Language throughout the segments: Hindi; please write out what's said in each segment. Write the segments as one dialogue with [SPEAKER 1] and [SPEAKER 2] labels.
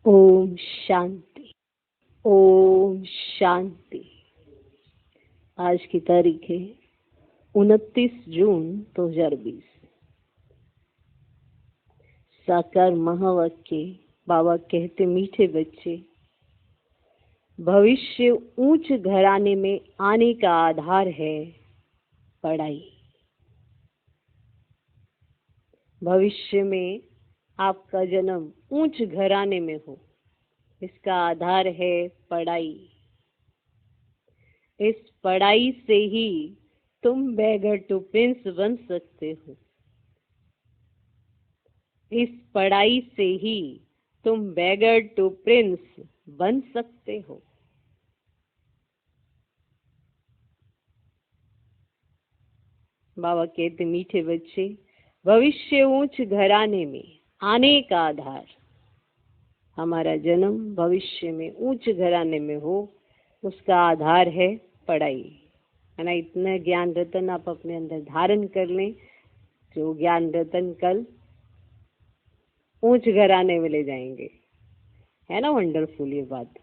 [SPEAKER 1] ओम शांति। ओम शांति। आज की तारीख है 29 जून 2020। साकार महावाक्य बाबा कहते, मीठे बच्चे, भविष्य ऊंच घराने में आने का आधार है पढ़ाई। भविष्य में आपका जन्म ऊंच घराने में हो, इसका आधार है पढ़ाई। इस पढ़ाई से ही तुम बेगर टू प्रिंस बन सकते हो। इस पढ़ाई से ही तुम बेगर टू प्रिंस बन सकते हो। बाबा कहते, मीठे बच्चे, भविष्य ऊंच घराने में आने का आधार, हमारा जन्म भविष्य में ऊंच घराने में हो, उसका आधार है पढ़ाई। है ना। इतना ज्ञान रतन आप अपने अंदर धारण कर लें, जो ज्ञान रतन कल ऊंच घराने में ले जाएंगे। है ना वंडरफुल ये बात।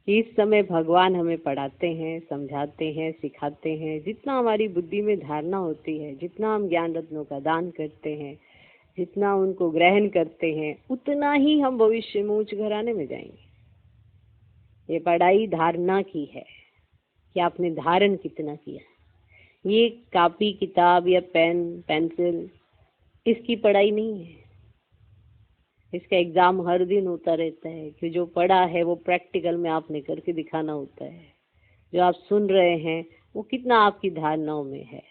[SPEAKER 1] इस समय भगवान हमें पढ़ाते हैं, समझाते हैं, सिखाते हैं। जितना हमारी बुद्धि में धारणा होती है, जितना हम ज्ञान रत्नों का दान करते हैं, जितना उनको ग्रहण करते हैं, उतना ही हम भविष्य में ऊंच घराने में जाएंगे। ये पढ़ाई धारणा की है कि आपने धारण कितना किया। ये कॉपी किताब या पेन पेंसिल, इसकी पढ़ाई नहीं है। इसका एग्जाम हर दिन होता रहता है कि जो पढ़ा है वो प्रैक्टिकल में आपने करके दिखाना होता है। जो आप सुन रहे हैं वो कितना आपकी धारणाओं में है।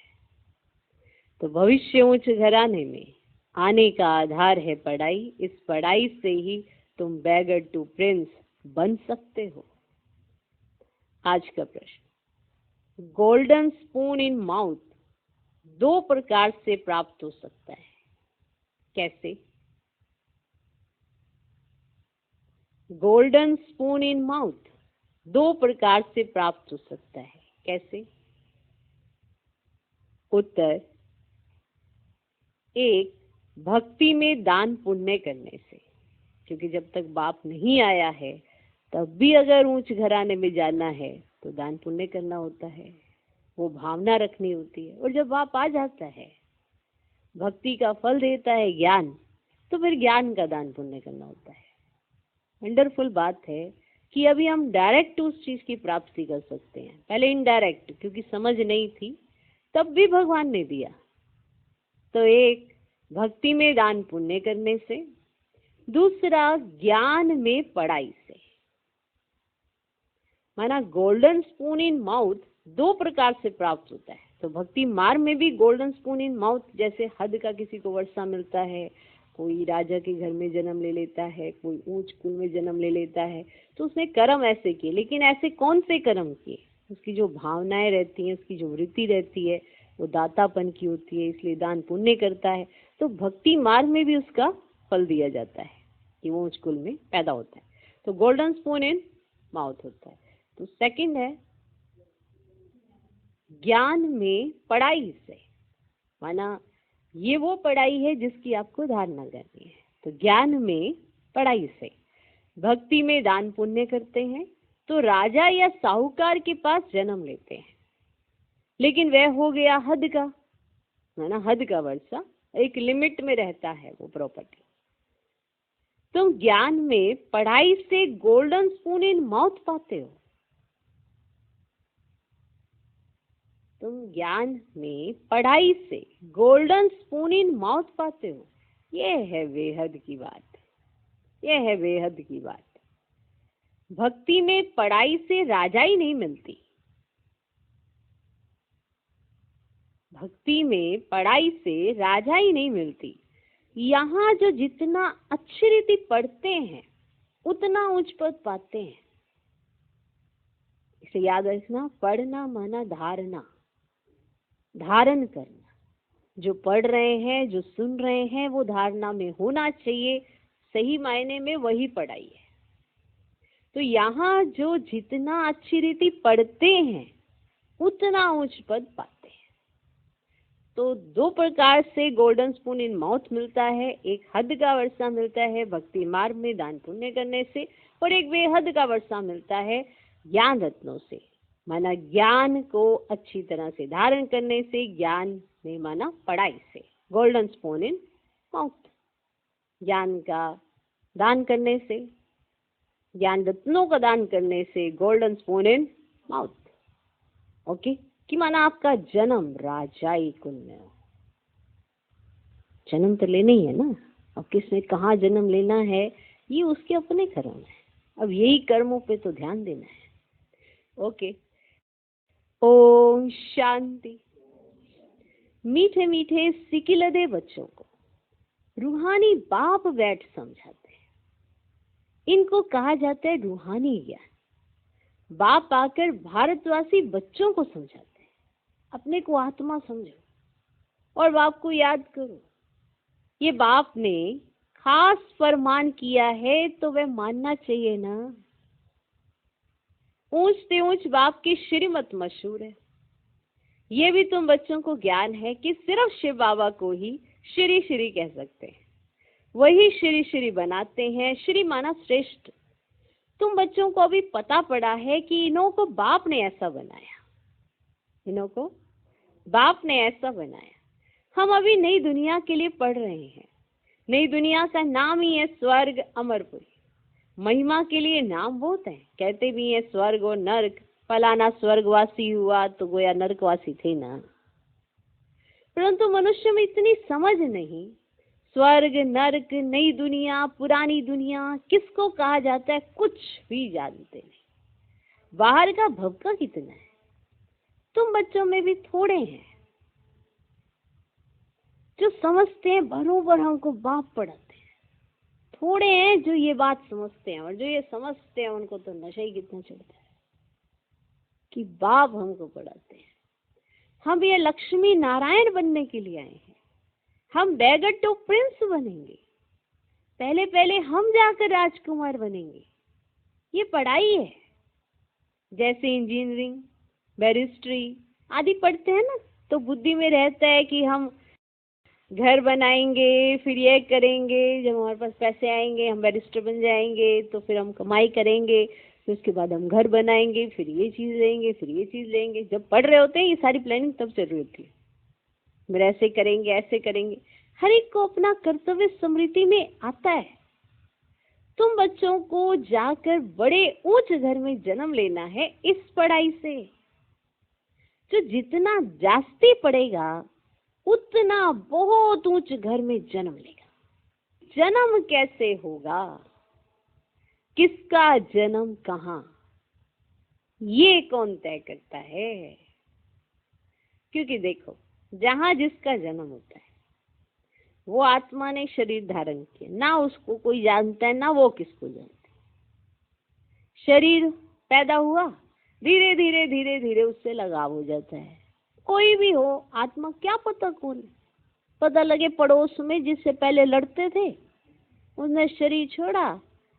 [SPEAKER 1] तो भविष्य ऊंच घराने में आने का आधार है पढ़ाई। इस पढ़ाई से ही तुम बेगर टू प्रिंस बन सकते हो। आज का प्रश्न, गोल्डन स्पून इन माउथ दो प्रकार से प्राप्त हो सकता है, कैसे? गोल्डन स्पून इन माउथ दो प्रकार से प्राप्त हो सकता है, कैसे? उत्तर, एक, भक्ति में दान पुण्य करने से। क्योंकि जब तक बाप नहीं आया है तब भी अगर ऊंच घराने में जाना है तो दान पुण्य करना होता है, वो भावना रखनी होती है। और जब बाप आ जाता है, भक्ति का फल देता है ज्ञान, तो फिर ज्ञान का दान पुण्य करना होता है। वंडरफुल बात है कि अभी हम डायरेक्ट उस चीज की प्राप्ति कर सकते हैं। पहले इनडायरेक्ट, क्योंकि समझ नहीं थी, तब भी भगवान ने दिया। तो एक, भक्ति में दान पुण्य करने से, दूसरा ज्ञान में पढ़ाई से। माना गोल्डन स्पून इन माउथ दो प्रकार से प्राप्त होता है। तो भक्ति मार्ग में भी गोल्डन स्पून इन माउथ, जैसे हद का किसी को वर्षा मिलता है, कोई राजा के घर में जन्म ले लेता है, कोई ऊंच कुल में जन्म ले लेता है, तो उसने कर्म ऐसे किए। लेकिन ऐसे कौन से कर्म किए? उसकी जो भावनाएं रहती हैं, उसकी जो वृत्ति रहती है, वो दातापन की होती है, इसलिए दान पुण्य करता है। तो भक्ति मार्ग में भी उसका फल दिया जाता है कि वो ऊंच कुल में पैदा होता है। तो गोल्डन स्पून इन माउथ होता है। तो सेकंड है ज्ञान में पढ़ाई से। माना ये वो पढ़ाई है जिसकी आपको धारणा करनी है। तो ज्ञान में पढ़ाई से, भक्ति में दान पुण्य करते हैं तो राजा या साहूकार के पास जन्म लेते हैं, लेकिन वह हो गया हद का। है ना, हद का वर्षा एक लिमिट में रहता है वो प्रॉपर्टी। तुम ज्ञान में पढ़ाई से गोल्डन स्पून इन माउथ पाते हो। तुम ज्ञान में पढ़ाई से गोल्डन स्पून इन माउथ पाते हो। ये है बेहद की बात। ये है बेहद की बात। भक्ति में पढ़ाई से राजाई नहीं मिलती। भक्ति में पढ़ाई से राजाई नहीं मिलती। यहाँ जो जितना अच्छी रीति पढ़ते हैं उतना उच्च पद पाते हैं। इसे याद रखना, पढ़ना माना धारणा, धारण करना। जो पढ़ रहे हैं, जो सुन रहे हैं, वो धारणा में होना चाहिए। सही मायने में वही पढ़ाई है। तो यहाँ जो जितना अच्छी रीति पढ़ते हैं उतना उच्च पद पाते हैं। तो दो प्रकार से गोल्डन स्पून इन माउथ मिलता है। एक हद का वर्षा मिलता है भक्ति मार्ग में दान पुण्य करने से, और एक बेहद का वर्षा मिलता है ज्ञान रत्नों से, माना ज्ञान को अच्छी तरह से धारण करने से, ज्ञान में माना पढ़ाई से। गोल्डन स्पून इन माउथ, ज्ञान का दान करने से, ज्ञान रत्नों का दान करने से, golden spoon in mouth. Okay, कि माना आपका जन्म राजाई कुल में हो। जन्म तो लेना ही है ना, अब किसने कहाँ जन्म लेना है ये उसके अपने कर्म है। अब यही कर्मों पे तो ध्यान देना है। ओके, ओम शांति। मीठे मीठे सिकिलदे बच्चों को रूहानी बाप बैठ समझाते हैं। इनको कहा जाता है रूहानी ज्ञान। बाप आकर भारतवासी बच्चों को समझाते हैं, अपने को आत्मा समझो और बाप को याद करो। ये बाप ने खास फरमान किया है तो वह मानना चाहिए ना। ऊंच से ऊंच बाप की श्रीमत मशहूर है। ये भी तुम बच्चों को ज्ञान है कि सिर्फ शिव बाबा को ही श्री श्री कह सकते हैं, वही श्री श्री बनाते हैं। श्री माना श्रेष्ठ। तुम बच्चों को अभी पता पड़ा है कि इन्हों को बाप ने ऐसा बनाया, इन्हों को बाप ने ऐसा बनाया। हम अभी नई दुनिया के लिए पढ़ रहे हैं। नई दुनिया का नाम ही है स्वर्ग अमरपुरी। महिमा के लिए नाम बहुत है, कहते भी है स्वर्ग और नर्क। फलाना स्वर्गवासी हुआ तो गोया नरकवासी थे ना। परंतु मनुष्य में इतनी समझ नहीं। स्वर्ग नरक, नई दुनिया, पुरानी दुनिया किसको कहा जाता है कुछ भी जानते नहीं। बाहर का भवका कितना है। तुम बच्चों में भी थोड़े हैं जो समझते हैं, बरोबर हमको बाप पढ़ाते हैं। थोड़े हैं जो ये बात समझते हैं, और जो ये समझते हैं उनको तो नशा ही कितना चढ़ता है कि बाप हमको पढ़ाते हैं। हम ये लक्ष्मी नारायण बनने के लिए आए हैं। हम बैगर टू प्रिंस बनेंगे। पहले पहले हम जाकर राजकुमार बनेंगे। ये पढ़ाई है। जैसे इंजीनियरिंग, बैरिस्ट्री आदि पढ़ते हैं ना, तो बुद्धि में रहता है कि हम घर बनाएंगे, फिर ये करेंगे, जब हमारे पास पैसे आएंगे हम बैरिस्टर बन जाएंगे, तो फिर हम कमाई करेंगे, फिर उसके बाद हम घर बनाएंगे, फिर ये चीज़ लेंगे, फिर ये चीज़ लेंगे। जब पढ़ रहे होते हैं ये सारी प्लानिंग तब चल रही होती है। फिर ऐसे करेंगे, ऐसे करेंगे। हर एक को अपना कर्तव्य स्मृति में आता है। तुम बच्चों को जाकर बड़े ऊंच घर में जन्म लेना है इस पढ़ाई से। जो जितना जास्ती पढ़ेगा उतना बहुत ऊंच घर में जन्म लेगा। जन्म कैसे होगा, किसका जन्म कहाँ, ये कौन तय करता है? क्योंकि देखो, जहां जिसका जन्म होता है वो आत्मा ने शरीर धारण किया, ना उसको कोई जानता है ना वो किसको जानता है। शरीर पैदा हुआ, धीरे धीरे धीरे धीरे उससे लगाव हो जाता है। कोई भी हो, आत्मा क्या पता कौन है। पता लगे पड़ोस में जिससे पहले लड़ते थे उसने शरीर छोड़ा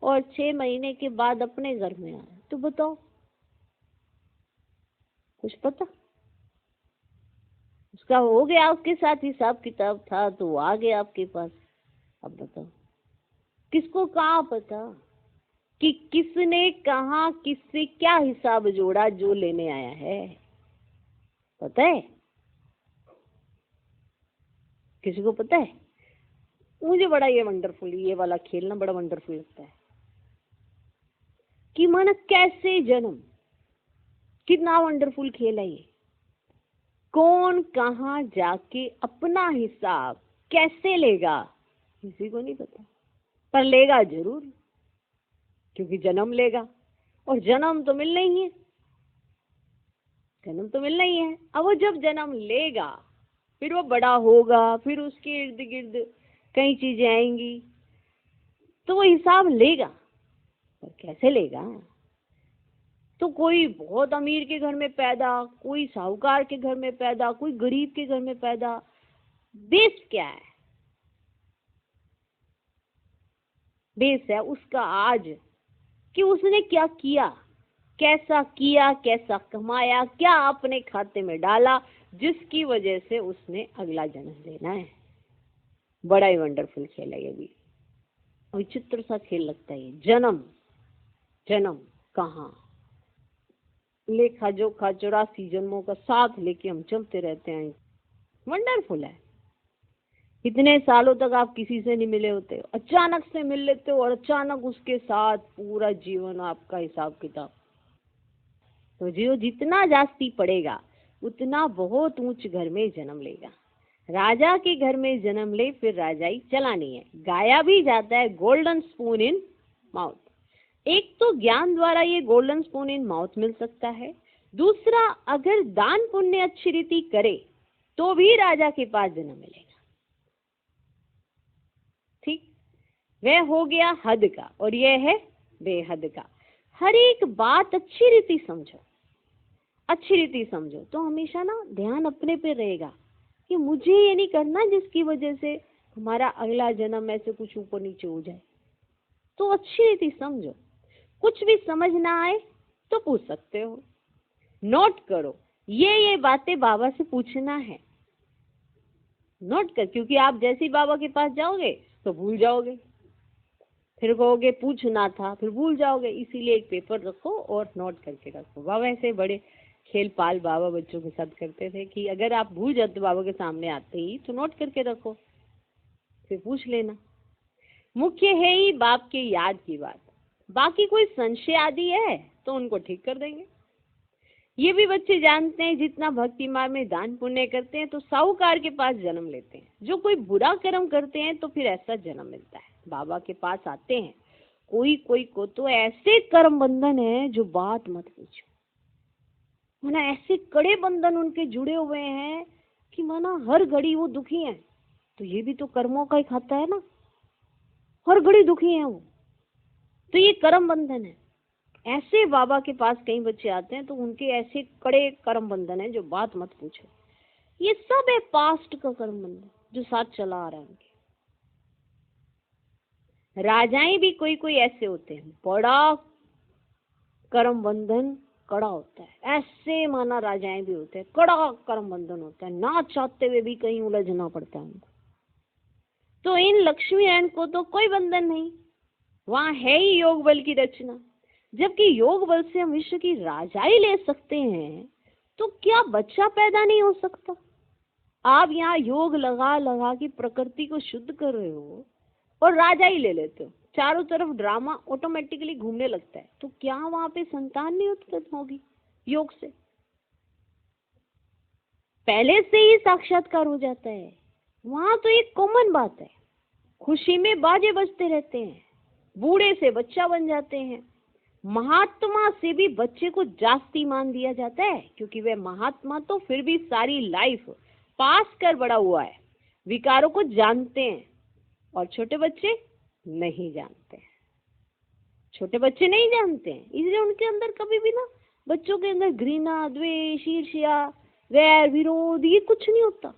[SPEAKER 1] और 6 महीने के बाद अपने घर में आया, तो बताओ कुछ पता? उसका हो गया, उसके साथ हिसाब किताब था तो वो आ गया आपके पास। अब बताओ किसको कहाँ पता कि किसने कहाँ किससे क्या हिसाब जोड़ा जो लेने आया है? पता है? किसी को पता है? मुझे बड़ा ये वंडरफुल, ये वाला खेलना बड़ा वंडरफुल लगता है कि माना कैसे जन्म, कितना वंडरफुल खेल है ये। कौन कहाँ जाके अपना हिसाब कैसे लेगा किसी को नहीं पता, पर लेगा जरूर, क्योंकि जन्म लेगा। और जन्म तो मिलना ही है, जन्म तो मिलना ही है। अब वो जब जन्म लेगा फिर वो बड़ा होगा, फिर उसके इर्द गिर्द कई चीजें आएंगी, तो वो हिसाब लेगा। पर कैसे लेगा? तो कोई बहुत अमीर के घर में पैदा, कोई साहूकार के घर में पैदा, कोई गरीब के घर में पैदा, बेस क्या है? बेस है उसका आज कि उसने क्या किया, कैसा किया, कैसा कमाया, क्या अपने खाते में डाला, जिसकी वजह से उसने अगला जन्म लेना है। बड़ा ही वंडरफुल खेल है ये भी, विचित्र सा खेल लगता है ये। जन्म जन्म कहाँ, लेखा जोखा 84 जन्मों का साथ लेके हम चलते रहते हैं। वंडरफुल है। इतने सालों तक आप किसी से नहीं मिले होते, अचानक से मिल लेते हो और अचानक उसके साथ पूरा जीवन आपका हिसाब किताब। तो जो जितना जास्ती पढ़ेगा उतना बहुत ऊंच घर में जन्म लेगा। राजा के घर में जन्म ले फिर राजाई चलानी है। गाया भी जाता है गोल्डन स्पून इन माउथ। एक तो ज्ञान द्वारा ये गोल्डन स्पून इन माउथ मिल सकता है, दूसरा अगर दान पुण्य अच्छी रीति करे तो भी राजा के पास जन्म मिलेगा। ठीक, वह हो गया हद का और यह है बेहद का। हर एक बात अच्छी रीति समझो, अच्छी रीति समझो तो हमेशा ना ध्यान अपने पे रहेगा कि मुझे ये नहीं करना जिसकी वजह से हमारा अगला जन्म ऐसे कुछ ऊपर नीचे हो जाए। तो अच्छी रीति समझो, कुछ भी समझ ना आए तो पूछ सकते हो, नोट करो ये बातें बाबा से पूछना है, नोट कर, क्योंकि आप जैसे ही बाबा के पास जाओगे तो भूल जाओगे, फिर कहोगे पूछना था, फिर भूल जाओगे। इसीलिए एक पेपर रखो और नोट करके रखो। बाबा ऐसे बड़े खेल पाल बाबा बच्चों के साथ करते थे कि अगर आप भूल जाते बाबा के सामने आते ही तो नोट करके रखो, फिर पूछ लेना। मुख्य है ही बाप के याद की बात, बाकी कोई संशय आदि है तो उनको ठीक कर देंगे। ये भी बच्चे जानते हैं जितना भक्ति मार्ग में दान पुण्य करते हैं तो साहूकार के पास जन्म लेते हैं, जो कोई बुरा कर्म करते हैं तो फिर ऐसा जन्म मिलता है। बाबा के पास आते हैं, कोई को तो ऐसे कर्म बंधन है जो बात मत पूछो, माना ऐसे कड़े बंधन उनके जुड़े हुए हैं कि माना हर घड़ी वो दुखी हैं। तो ये भी तो कर्मों का ही खाता है ना, हर घड़ी दुखी है वो, तो ये कर्म बंधन है। ऐसे बाबा के पास कई बच्चे आते हैं तो उनके ऐसे कड़े कर्म बंधन है जो बात मत पूछो। ये सब है पास्ट का कर्म बंधन जो साथ चला आ रहा है उनके। राजाएं भी कोई ऐसे होते हैं, बड़ा कर्म बंधन कड़ा होता है, ऐसे माना राजाएं भी होते हैं, कड़ा कर्म बंधन होता है, ना चाहते हुए भी कहीं उलझना पड़ता है उनको। तो इन लक्ष्मी नारायण को तो कोई बंधन नहीं, वहां है ही योग बल की रचना। जबकि योग बल से हम विश्व की राजाई ले सकते हैं तो क्या बच्चा पैदा नहीं हो सकता? आप यहाँ योग लगा लगा के प्रकृति को शुद्ध कर रहे हो और राजाई ले लेते हो, चारों तरफ ड्रामा ऑटोमेटिकली घूमने लगता है, तो क्या वहां पे संतान नहीं उत्पन्न होगी योग से? पहले से ही साक्षात्कार हो जाता है। वहां तो एक कॉमन बात है, खुशी में बाजे बजते रहते हैं, बूढ़े से बच्चा बन जाते हैं। महात्मा से भी बच्चे को जास्ती मान दिया जाता है क्योंकि वह महात्मा तो फिर भी सारी लाइफ पास कर बड़ा हुआ है, विकारों को जानते हैं, और छोटे बच्चे नहीं जानते हैं। छोटे बच्चे नहीं जानते हैं, इसलिए उनके अंदर कभी भी ना, बच्चों के अंदर घृणा, द्वेष, ईर्ष्या, वैर, विरोध ये कुछ नहीं होता।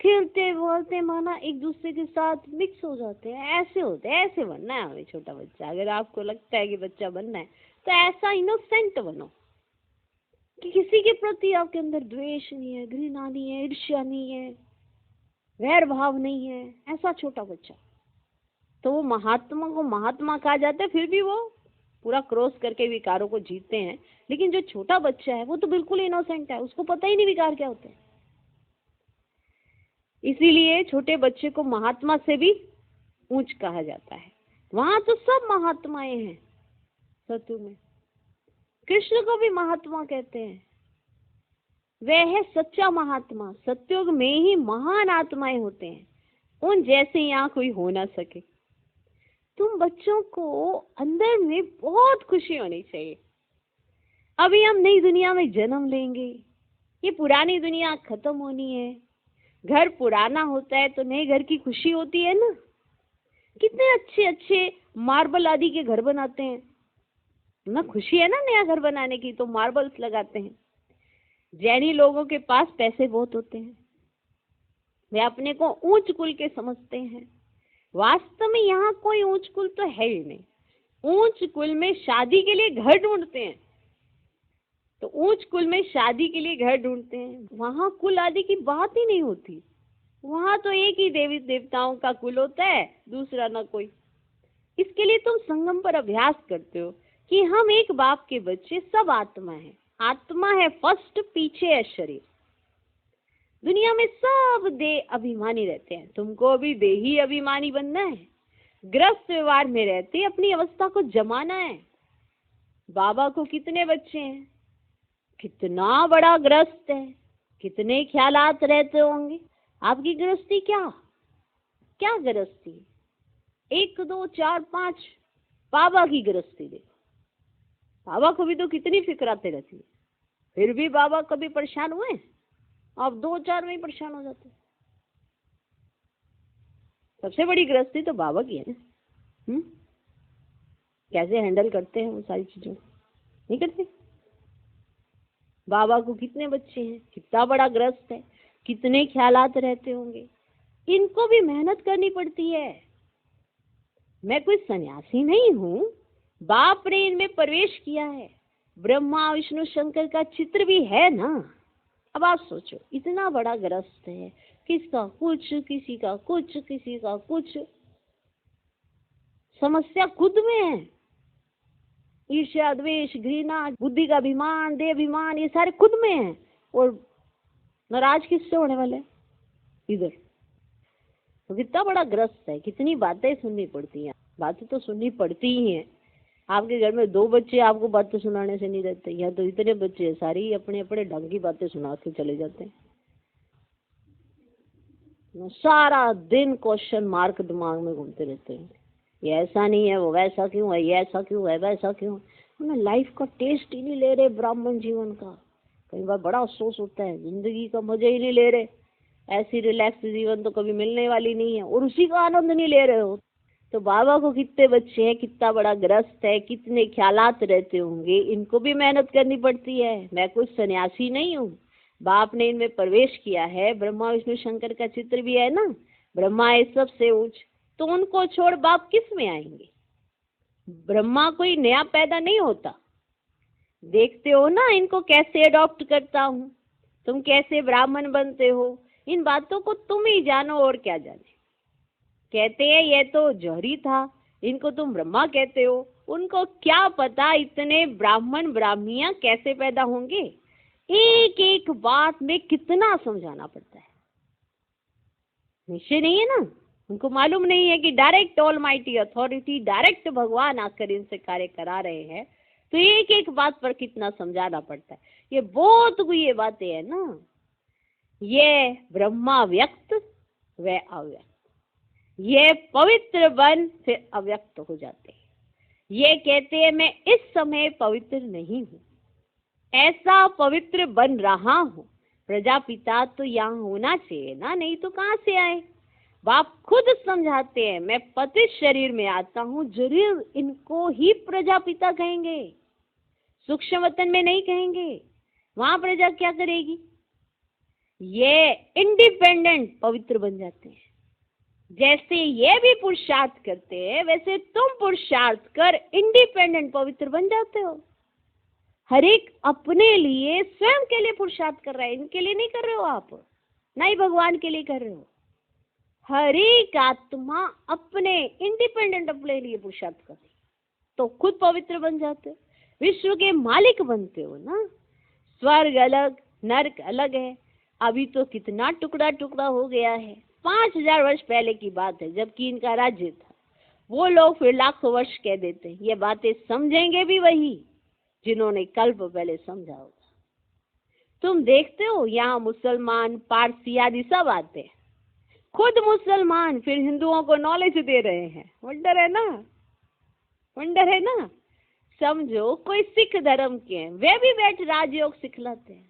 [SPEAKER 1] खेलते बोलते माना एक दूसरे के साथ मिक्स हो जाते हैं, ऐसे होते हैं। ऐसे बनना है हमें छोटा बच्चा। अगर आपको लगता है कि बच्चा बनना है तो ऐसा इनोसेंट बनो कि किसी के प्रति आपके अंदर द्वेष नहीं है, घृणा नहीं है, ईर्ष्या नहीं है, वैर भाव नहीं है, ऐसा छोटा बच्चा। तो वो महात्मा को महात्मा कहा जाता है, फिर भी वो पूरा क्रॉस करके विकारों को जीतते हैं। लेकिन जो छोटा बच्चा है वो तो बिल्कुल इनोसेंट है, उसको पता ही नहीं विकार क्या होते हैं। इसीलिए छोटे बच्चे को महात्मा से भी ऊंच कहा जाता है। वहां तो सब महात्माएं हैं सत्युग में। कृष्ण को भी महात्मा कहते हैं, वह है सच्चा महात्मा। सत्युग में ही महान आत्माएं होते हैं, उन जैसे यहाँ कोई हो ना सके। तुम बच्चों को अंदर में बहुत खुशी होनी चाहिए। अभी हम नई दुनिया में जन्म लेंगे, ये पुरानी दुनिया खत्म होनी है। घर पुराना होता है तो नए घर की खुशी होती है ना। कितने अच्छे अच्छे मार्बल आदि के घर बनाते हैं ना, खुशी है ना नया घर बनाने की, तो मार्बल्स लगाते हैं। जैनी लोगों के पास पैसे बहुत होते हैं, वे अपने को ऊंच कुल के समझते हैं। वास्तव में यहाँ कोई ऊंच कुल तो है ही नहीं। ऊंच कुल में शादी के लिए घर ढूंढते हैं, तो ऊंच कुल में शादी के लिए घर ढूंढते हैं, वहां कुल आदि की बात ही नहीं होती। वहां तो एक ही देवी देवताओं का कुल होता है, दूसरा ना कोई। इसके लिए तुम संगम पर अभ्यास करते हो कि हम एक बाप के बच्चे, सब आत्मा है। आत्मा है फर्स्ट, पीछे है शरीर। दुनिया में सब देह अभिमानी रहते हैं, तुमको अभी देही अभिमानी बनना है। ग्रस्त व्यवहार में रहते अपनी अवस्था को जमाना है। बाबा को कितने बच्चे हैं, कितना बड़ा ग्रस्त है, कितने ख्यालात रहते होंगे। आपकी गृहस्थी क्या क्या गृहस्थी, 1 2 4 5। बाबा की गृहस्थी देखो, बाबा को भी तो कितनी फिक्राते रहती है, फिर भी बाबा कभी परेशान हुए? आप 2 4 में ही परेशान हो जाते। सबसे बड़ी गृहस्थी तो बाबा की है ना। कैसे हैंडल करते हैं वो सारी चीजों, नहीं करते। बाबा को कितने बच्चे हैं, कितना बड़ा ग्रस्त है, कितने ख्यालात रहते होंगे। इनको भी मेहनत करनी पड़ती है। मैं कोई सन्यासी नहीं हूँ, बाप ने इनमें प्रवेश किया है। ब्रह्मा विष्णु शंकर का चित्र भी है ना। अब आप सोचो, इतना बड़ा ग्रस्त है, किसका कुछ, किसी का कुछ, किसी का कुछ। समस्या खुद में है। ईर्ष्या, द्वेष, घृणा, बुद्धि का अभिमान, देह अभिमान, ये सारे खुद में है। और नाराज किससे होने वाले? इधर। तो कितना बड़ा ग्रस्त है, कितनी बातें सुननी पड़ती हैं। बातें तो सुननी पड़ती ही हैं। आपके घर में 2 बच्चे, आपको बातें सुनाने से नहीं रहते। यहाँ तो इतने बच्चे हैं, सारी अपने अपने ढंग की बातें सुना के चले जाते हैं। सारा दिन क्वेश्चन मार्क दिमाग में घूमते रहते हैं। ये ऐसा नहीं है, वो वैसा क्यों है, ये ऐसा क्यों है, वैसा क्यों है। उन्हें लाइफ का टेस्ट ही नहीं ले रहे, ब्राह्मण जीवन का। कई बार बड़ा अफसोस होता है, जिंदगी का मजे ही नहीं ले रहे। ऐसी रिलैक्स जीवन तो कभी मिलने वाली नहीं है, और उसी का आनंद नहीं ले रहे हो। तो बाबा को कितने बच्चे हैं, कितना बड़ा ग्रस्त है, कितने ख्यालात रहते होंगे। इनको भी मेहनत करनी पड़ती है। मैं कुछ सन्यासी नहीं हूँ, बाप ने इनमें प्रवेश किया है। ब्रह्मा विष्णु शंकर का चित्र भी है ना। ब्रह्मा है सबसे ऊंच, तो उनको छोड़ बाप किस में आएंगे? ब्रह्मा कोई नया पैदा नहीं होता। देखते हो ना इनको कैसे अडॉप्ट करता हूँ। तुम कैसे ब्राह्मण बनते हो, इन बातों को तुम ही जानो और क्या जाने। कहते हैं ये तो जौहरी था, इनको तुम ब्रह्मा कहते हो। उनको क्या पता इतने ब्राह्मण ब्राह्मणियां कैसे पैदा होंगे। एक एक बात में कितना समझाना पड़ता है। निश्चय नहीं है ना, उनको मालूम नहीं है कि डायरेक्ट ऑलमाइटी अथॉरिटी, डायरेक्ट भगवान आकर इनसे कार्य करा रहे हैं। तो एक एक बात पर कितना समझाना पड़ता है। ये बहुत ये बातें है ना। ये ब्रह्मा व्यक्त व अव्यक्त, ये पवित्र बन फिर अव्यक्त हो जाते हैं। ये कहते हैं मैं इस समय पवित्र नहीं हूँ, ऐसा पवित्र बन रहा हूँ। प्रजापिता तो यहाँ होना चाहिए ना, नहीं तो कहाँ से आए। बाप खुद समझाते हैं मैं पतित शरीर में आता हूँ, जरूर इनको ही प्रजापिता कहेंगे, सूक्ष्म वतन में नहीं कहेंगे। वहां प्रजा क्या करेगी? ये इंडिपेंडेंट पवित्र बन जाते हैं। जैसे ये भी पुरुषार्थ करते हैं, वैसे तुम पुरुषार्थ कर इंडिपेंडेंट पवित्र बन जाते हो। हर एक अपने लिए, स्वयं के लिए पुरुषार्थ कर रहा है, इनके लिए नहीं कर रहे हो आप, ना ही भगवान के लिए कर रहे हो। हर एक आत्मा अपने इंडिपेंडेंट अपने लिए पुरुषार्थ कर रही, तो खुद पवित्र बन जाते हो, विश्व के मालिक बनते हो ना। स्वर्ग अलग, नरक अलग है। अभी तो कितना टुकड़ा टुकड़ा हो गया है। 5000 वर्ष पहले की बात है, जबकि इनका राज्य था। वो लोग फिर लाखों वर्ष कह देते हैं। ये बातें समझेंगे भी वही जिन्होंने कल्प पहले समझा होगा। तुम देखते हो यहाँ मुसलमान, पारसी आदि सब आते हैं। खुद मुसलमान फिर हिंदुओं को नॉलेज दे रहे हैं। वंडर है ना, वंडर है ना। समझो कोई सिख धर्म के हैं, वे भी बैठ राजयोग सिखलाते हैं।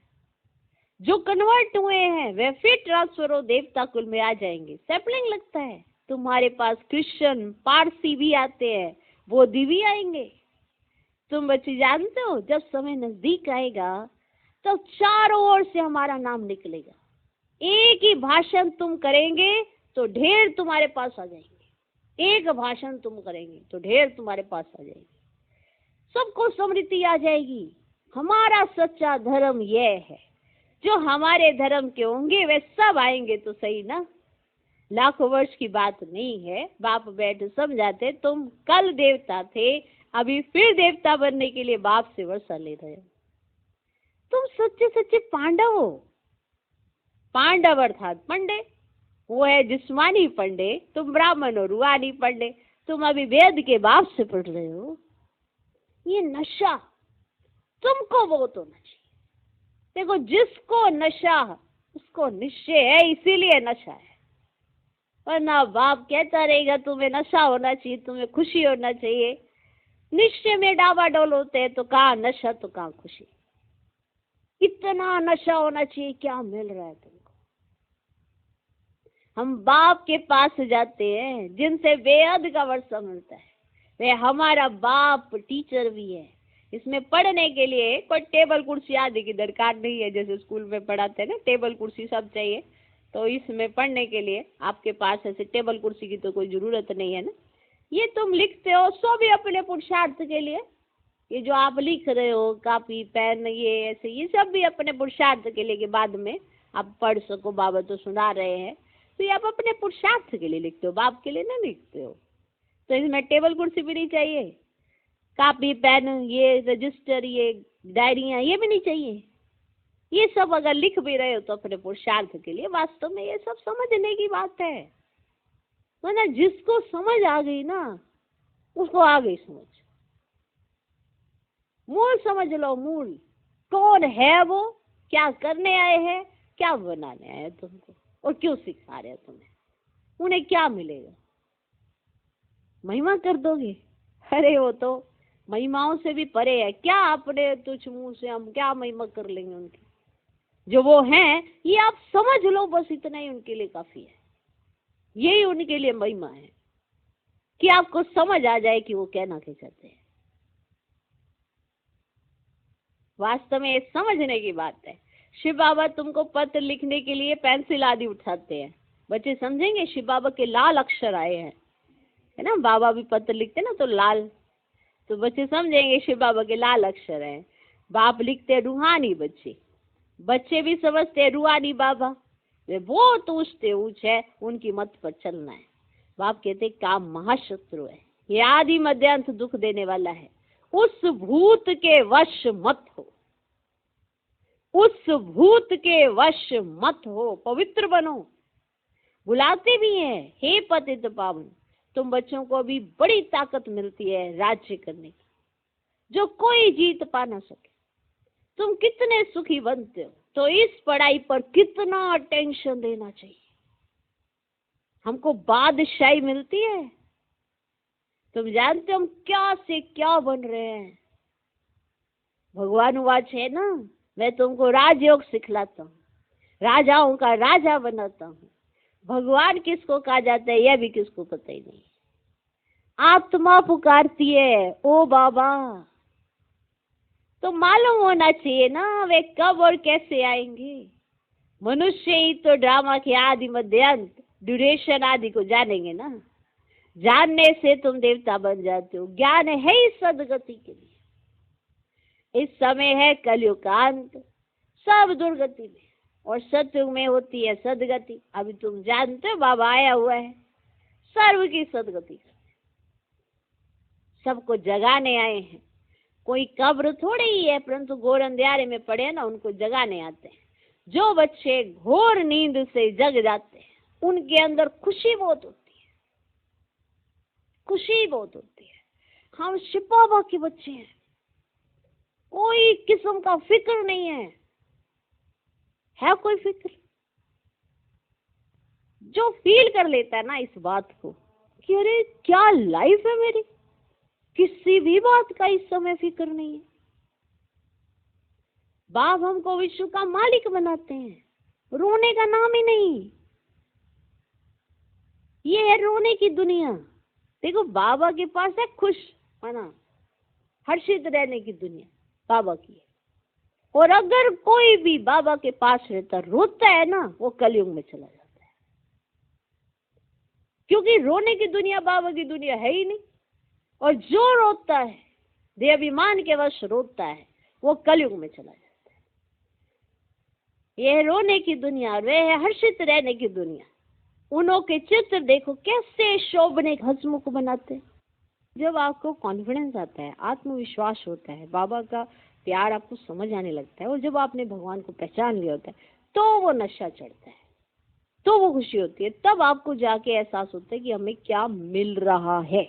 [SPEAKER 1] जो कन्वर्ट हुए हैं वे फिर ट्रांसफर हो देवता कुल में आ जाएंगे। सैपलिंग लगता है। तुम्हारे पास क्रिश्चियन, पारसी भी आते हैं, वो भी आएंगे। तुम बच्चे जानते हो, जब समय नजदीक आएगा तो चारों ओर से हमारा नाम निकलेगा। एक ही भाषण तुम करेंगे तो ढेर तुम्हारे पास आ जाएंगे। एक भाषण तुम करेंगे तो ढेर तुम्हारे पास आ जाएंगे। सबको समृद्धि आ जाएगी। हमारा सच्चा धर्म ये है, जो हमारे धर्म के होंगे वे सब आएंगे तो सही ना। लाखों वर्ष की बात नहीं है। बाप बैठ समझाते, तुम कल देवता थे, अभी फिर देवता बनने के लिए बाप से वर्षा ले रहे हो। तुम सच्चे सच्चे पांडव हो। पांडव अर्थात पंडे, वो है जिस्मानी पंडे, तुम ब्राह्मण हो रूहानी पंडे। तुम अभी वेद के बाप से पढ़ रहे हो। ये नशा तुमको बहुत होना चाहिए। देखो, जिसको नशा उसको निश्चय है, इसीलिए नशा है। वरना बाप कहता रहेगा तुम्हें नशा होना चाहिए, तुम्हें खुशी होना चाहिए। निश्चय में डावाडोल होते हैं तो कहाँ नशा तो कहाँ खुशी। इतना नशा होना चाहिए, क्या मिल रहा है तुमको? हम बाप के पास जाते हैं जिनसे बेहद का वर्षा मिलता है। वे हमारा बाप टीचर भी है। इसमें पढ़ने के लिए कोई टेबल कुर्सी आदि की दरकार नहीं है। जैसे स्कूल में पढ़ाते हैं ना, टेबल कुर्सी सब चाहिए, तो इसमें पढ़ने के लिए आपके पास ऐसे टेबल कुर्सी की तो कोई जरूरत नहीं है ना। ये तुम लिखते हो सो भी अपने पुरुषार्थ के लिए। ये जो आप लिख रहे हो कापी पेन ये ऐसे, ये सब भी अपने पुरुषार्थ के लिए कि बाद में आप पढ़ सको। बाबा तो सुना रहे हैं, तो ये आप अपने पुरुषार्थ के लिए लिखते हो, बाप के लिए नहीं लिखते हो। तो इसमें टेबल कुर्सी भी नहीं चाहिए, कापी पेन ये रजिस्टर ये डायरियां ये भी नहीं चाहिए। ये सब अगर लिख भी रहे हो तो अपने पुरुषार्थ के लिए। वास्तव में ये सब समझने की बात है। वरना जिसको समझ आ गई ना, उसको आ गई समझ। मूल समझ लो, मूल कौन है वो, क्या करने आए हैं, क्या बनाने आए हैं तुमको, और क्यों सिखा रहे हैं तुम्हें, उन्हें क्या मिलेगा। महिमा कर दोगे? अरे वो तो महिमाओं से भी परे है। क्या अपने तुझ मुंह से हम क्या महिमा कर लेंगे उनकी? जो वो हैं ये आप समझ लो, बस इतना ही उनके लिए काफी है। यही उनके लिए महिमा है कि आपको समझ आ जाए कि वो कहना क्या चाहते हैं। वास्तव में ये समझने की बात है। शिव बाबा तुमको पत्र लिखने के लिए पेंसिल आदि उठाते हैं। बच्चे समझेंगे शिव बाबा के लाल अक्षर आए हैं, है ना। बाबा भी पत्र लिखते ना तो लाल, तो बच्चे समझेंगे शिव बाबा के लाल अक्षर हैं। बाप लिखते हैं रूहानी, बच्चे भी समझते हैं रूहानी बाबा। वे बहुत ऊंचते ऊंच है, उनकी मत पर चलना है। बाप कहते काम महाशत्रु है, ये आदि मध्यांत दुख देने वाला है। उस भूत के वश मत हो, उस भूत के वश मत हो, पवित्र बनो। बुलाते भी हैं, हे पतित पावन, तुम बच्चों को भी बड़ी ताकत मिलती है राज्य करने की, जो कोई जीत पा ना सके। तुम कितने सुखी बनते हो, तो इस पढ़ाई पर कितना टेंशन देना चाहिए। हमको बादशाही मिलती है। तुम जानते हो हम क्या से क्या बन रहे हैं। भगवान वाच है ना, मैं तुमको राजयोग सिखलाता हूँ, राजाओं का राजा बनाता हूँ। भगवान किसको कहा जाता है यह भी किसको पता ही नहीं। आत्मा पुकारती है ओ बाबा, तो मालूम होना चाहिए ना वे कब और कैसे आएंगे। मनुष्य ही तो ड्रामा के आदि मध्यांत ड्यूरेशन आदि को जानेंगे ना। जानने से तुम देवता बन जाते हो। ज्ञान है ही सदगति के लिए। इस समय है कलयुग का अंत, सब दुर्गति में, और सतयुग में होती है सदगति। अभी तुम जानते हो बाबा आया हुआ है सर्व की सदगति, सबको जगाने आए हैं। कोई कब्र थोड़ी ही है, परंतु घोर अंधियारे में पड़े ना, उनको जगाने आते हैं। जो बच्चे घोर नींद से जग जाते हैं उनके अंदर खुशी बहुत होती है, खुशी बहुत होती है। हम शिव बाबा के बच्चे हैं, कोई किस्म का फिक्र नहीं है कोई फिक्र। जो फील कर लेता है ना इस बात को कि अरे क्या लाइफ है मेरी, किसी भी बात का इस समय फिक्र नहीं है। बाप हमको विश्व का मालिक बनाते हैं, रोने का नाम ही नहीं। ये है रोने की दुनिया। देखो बाबा के पास है खुश मना हर्षित रहने की दुनिया बाबा की है। और अगर कोई भी बाबा के पास रहता रोता है ना, वो कलयुग में चला जाता है। क्योंकि रोने की दुनिया बाबा की दुनिया है ही नहीं। और जो रोता है देहाभिमान के वश रोता है, वो कलयुग में चला जाता है। ये है रोने की दुनिया और वह है हर्षित रहने की दुनिया। उनों के चित्र देखो कैसे शोभने हंसमुख बनाते हैं। जब आपको कॉन्फिडेंस आता है, आत्मविश्वास होता है, बाबा का प्यार आपको समझ आने लगता है और जब आपने भगवान को पहचान लिया होता है तो वो नशा चढ़ता है, तो वो खुशी होती है। तब आपको जाके एहसास होता है कि हमें क्या मिल रहा है।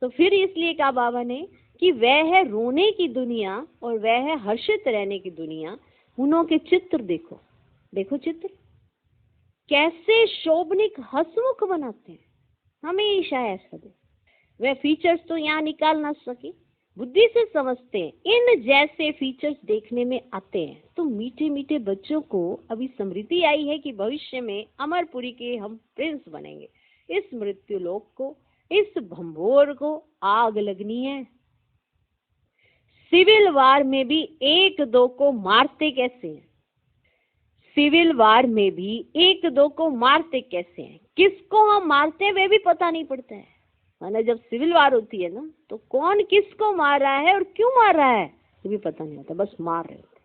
[SPEAKER 1] तो फिर इसलिए कहा बाबा ने कि वह है रोने की दुनिया और वह है हर्षित रहने की दुनिया। उनों के चित्र देखो, देखो चित्र कैसे शोभनिक हंसमुख बनाते हैं, हमेशा ऐसा दे। वह फीचर्स तो यहाँ निकाल ना सके, बुद्धि से समझते हैं। इन जैसे फीचर्स देखने में आते हैं। तो मीठे मीठे बच्चों को अभी स्मृति आई है कि भविष्य में अमरपुरी के हम प्रिंस बनेंगे। इस मृत्यु लोक को, इस भंभोर को आग लगनी है। सिविल वार में भी एक दो को मारते कैसे हैं, सिविल वार में भी एक दो को मारते कैसे हैं, किसको हम मारते हैं वे भी पता नहीं पड़ता है। माना जब सिविल वार होती है ना, तो कौन किसको मार रहा है और क्यों मार रहा है ये भी पता नहीं होता, बस मार रहे होते।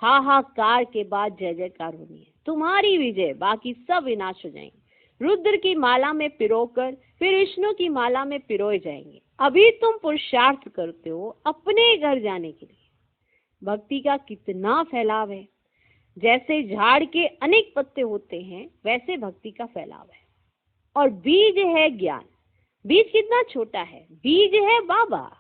[SPEAKER 1] हाहाकार के बाद जय जयकार होनी है, तुम्हारी विजय, बाकी सब विनाश हो जाएंगे। रुद्र की माला में पिरोकर फिर विष्णु की माला में पिरोए जाएंगे। अभी तुम पुरुषार्थ करते हो अपने घर जाने के लिए। भक्ति का कितना फैलाव है। जैसे झाड़ के अनेक पत्ते होते हैं वैसे भक्ति का फैलाव है। और बीज है ज्ञान। बीज कितना छोटा है, बीज है बाबा।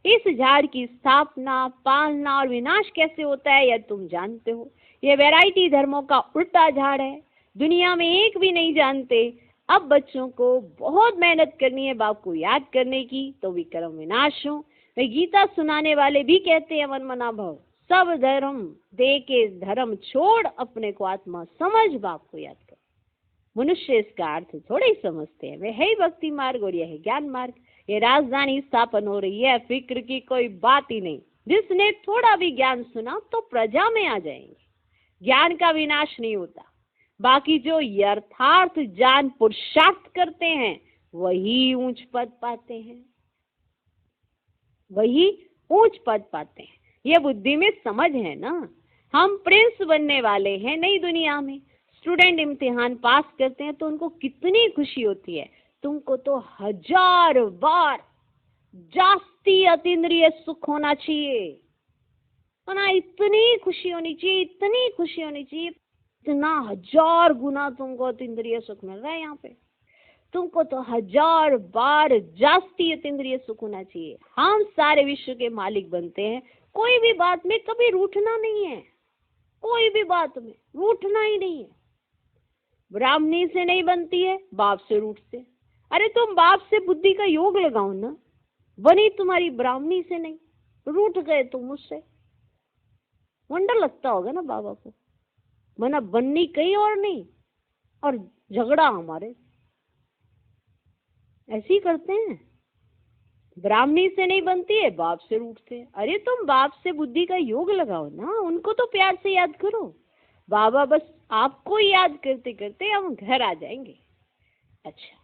[SPEAKER 1] इस झाड़ की स्थापना, पालना और विनाश कैसे होता है यह तुम जानते हो। यह वैरायटी धर्मों का उल्टा झाड़ है, दुनिया में एक भी नहीं जानते। अब बच्चों को बहुत मेहनत करनी है बाप को याद करने की, तो विक्रम विनाश हो। वे गीता सुनाने वाले भी कहते हैं मन मना भव, सब धर्म दे के धर्म छोड़, अपने को आत्मा समझ, बाप को याद कर। मनुष्य इसका अर्थ थोड़े ही समझते हैं। वे है ही भक्ति मार्ग और यह है ज्ञान मार्ग। ये राजधानी स्थापन हो रही है, फिक्र की कोई बात ही नहीं। जिसने थोड़ा भी ज्ञान सुना तो प्रजा में आ जाएंगे। ज्ञान का विनाश नहीं होता, बाकी जो यथार्थ जान पुरुषार्थ करते हैं वही ऊंच पद पाते हैं, वही ऊंच पद पाते हैं। ये बुद्धि में समझ है ना। हम प्रिंस बनने वाले हैं नई दुनिया में। स्टूडेंट इम्तिहान पास करते हैं तो उनको कितनी खुशी होती है। तुमको तो 1000 बार जास्ती अतीन्द्रिय सुख होना चाहिए, है ना। इतनी खुशी होनी चाहिए, इतनी खुशी होनी चाहिए, इतना 1000 गुना तुमको अतीन्द्रिय सुख मिल रहा है यहाँ पे। तुमको तो 1000 बार जास्ती अतीन्द्रिय सुख होना चाहिए। हम सारे विश्व के मालिक बनते हैं। कोई भी बात में कभी रूठना नहीं है, कोई भी बात में रूठना ही नहीं है। ब्राह्मणी से नहीं बनती है, बाप से रूठते। अरे तुम बाप से बुद्धि का योग लगाओ ना, बनी तुम्हारी ब्राह्मणी से नहीं, रूठ गए तुम मुझसे। वंडर लगता होगा ना बाबा को, मना बननी कहीं और नहीं और झगड़ा हमारे। ऐसे ही करते हैं। ब्राह्मणी से नहीं बनती है, बाप से रूठते हैं। अरे तुम बाप से बुद्धि का योग लगाओ ना, उनको तो प्यार से याद करो। बाबा बस आपको याद करते करते हम घर आ जाएंगे। अच्छा,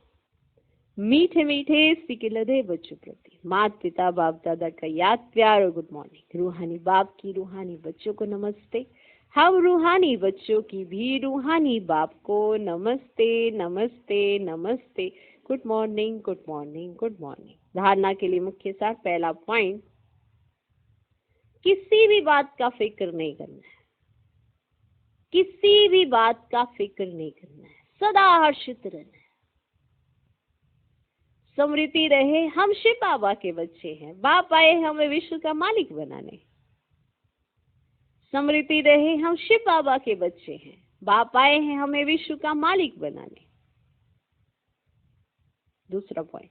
[SPEAKER 1] मीठे मीठे सिकिलधे बच्चों प्रति माता पिता बाप दादा का याद प्यार और गुड मॉर्निंग। रूहानी बाप की रूहानी बच्चों को नमस्ते। हम रूहानी बच्चों की भी रूहानी बाप को नमस्ते नमस्ते नमस्ते। Good morning good morning good morning. धारणा के लिए मुख्य सार, पहला पॉइंट, किसी भी बात का फिक्र नहीं करना है, किसी भी बात का फिक्र नहीं करना है, सदा हर्षित रहना है। स्मृति रहे हम शिव बाबा के बच्चे हैं, बाप आए हमें विश्व का मालिक बनाने। स्मृति रहे हम शिव बाबा के बच्चे हैं, बाप आए हैं हमें विश्व का मालिक बनाने। दूसरा पॉइंट,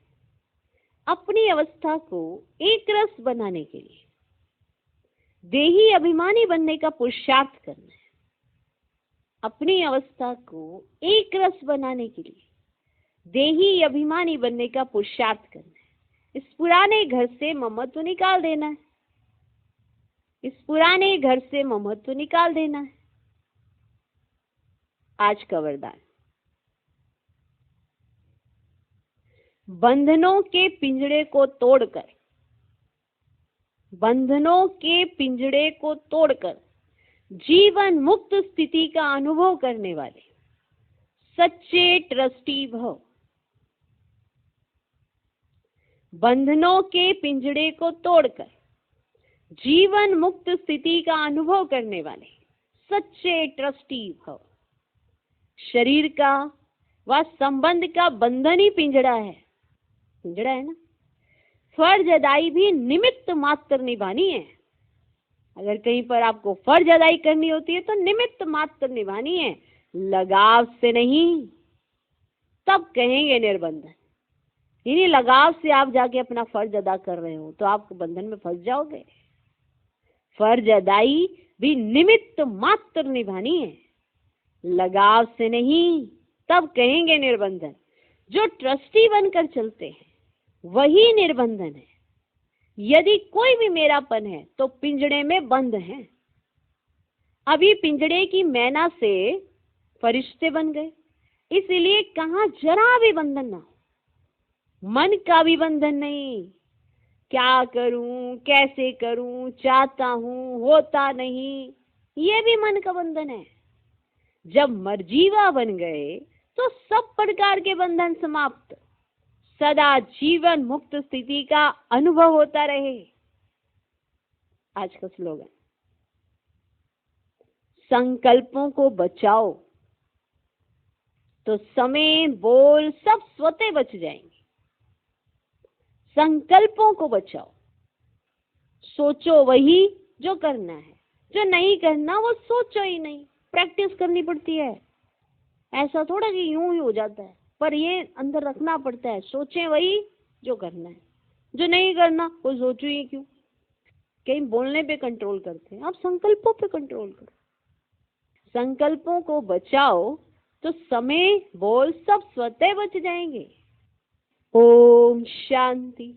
[SPEAKER 1] अपनी अवस्था को एक रस बनाने के लिए देही अभिमानी बनने का पुरुषार्थ करना है। अपनी अवस्था को एक रस बनाने के लिए देही अभिमानी बनने का पुरुषार्थ करना है। इस पुराने घर से ममत्व निकाल देना है, इस पुराने घर से ममत्व निकाल देना है। आज का वरदान, बंधनों के पिंजड़े को तोड़कर बंधनों के पिंजड़े को तोड़कर जीवन मुक्त स्थिति का अनुभव करने वाले सच्चे ट्रस्टी भव। बंधनों के पिंजड़े को तोड़कर जीवन मुक्त स्थिति का अनुभव करने वाले सच्चे ट्रस्टी भव। शरीर का व संबंध का बंधन ही पिंजड़ा है। पिंजड़ा है ना। फर्ज अदाई भी निमित्त मात्र निभानी है। अगर कहीं पर आपको फर्ज अदाई करनी होती है तो निमित्त मात्र निभानी है, लगाव से नहीं। तब कहेंगे निर्बंधन। इन्हीं लगाव से आप जाके अपना फर्ज अदा कर रहे हो तो आप बंधन में फंस जाओगे। फर्ज अदाई भी निमित्त मात्र निभानी है, लगाव से नहीं। तब कहेंगे निर्बंधन। जो ट्रस्टी बनकर चलते हैं वही निर्बंधन है। यदि कोई भी मेरापन है तो पिंजड़े में बंद है। अभी पिंजड़े की मैना से फरिश्ते बन गए, इसलिए कहाँ जरा भी बंधन ना हो। मन का भी बंधन नहीं, क्या करूं, कैसे करूं, चाहता हूं, होता नहीं, ये भी मन का बंधन है। जब मर्जीवा बन गए तो सब प्रकार के बंधन समाप्त। सदा जीवन मुक्त स्थिति का अनुभव होता रहे। आज का स्लोगन, संकल्पों को बचाओ तो समय बोल सब स्वतः बच जाएंगे। संकल्पों को बचाओ, सोचो वही जो करना है, जो नहीं करना वो सोचो ही नहीं। प्रैक्टिस करनी पड़ती है। ऐसा थोड़ा कि यूं ही हो जाता है, पर ये अंदर रखना पड़ता है। सोचें वही जो करना है, जो नहीं करना वो सोचो ही क्यों। कहीं बोलने पे कंट्रोल करते हैं, आप संकल्पों पे कंट्रोल करो। संकल्पों को बचाओ तो समय बोल सब स्वतः बच जाएंगे। ओम शांति।